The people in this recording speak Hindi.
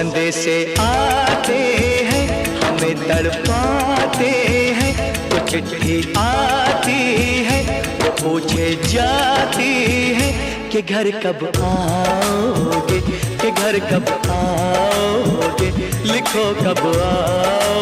संदेशे आते हैं, हमें तड़पाते हैं। कुछ चिट्ठी आती है, वो पूछे जाती है कि घर कब आओगे, कि घर कब आओगे, लिखो कब आओ।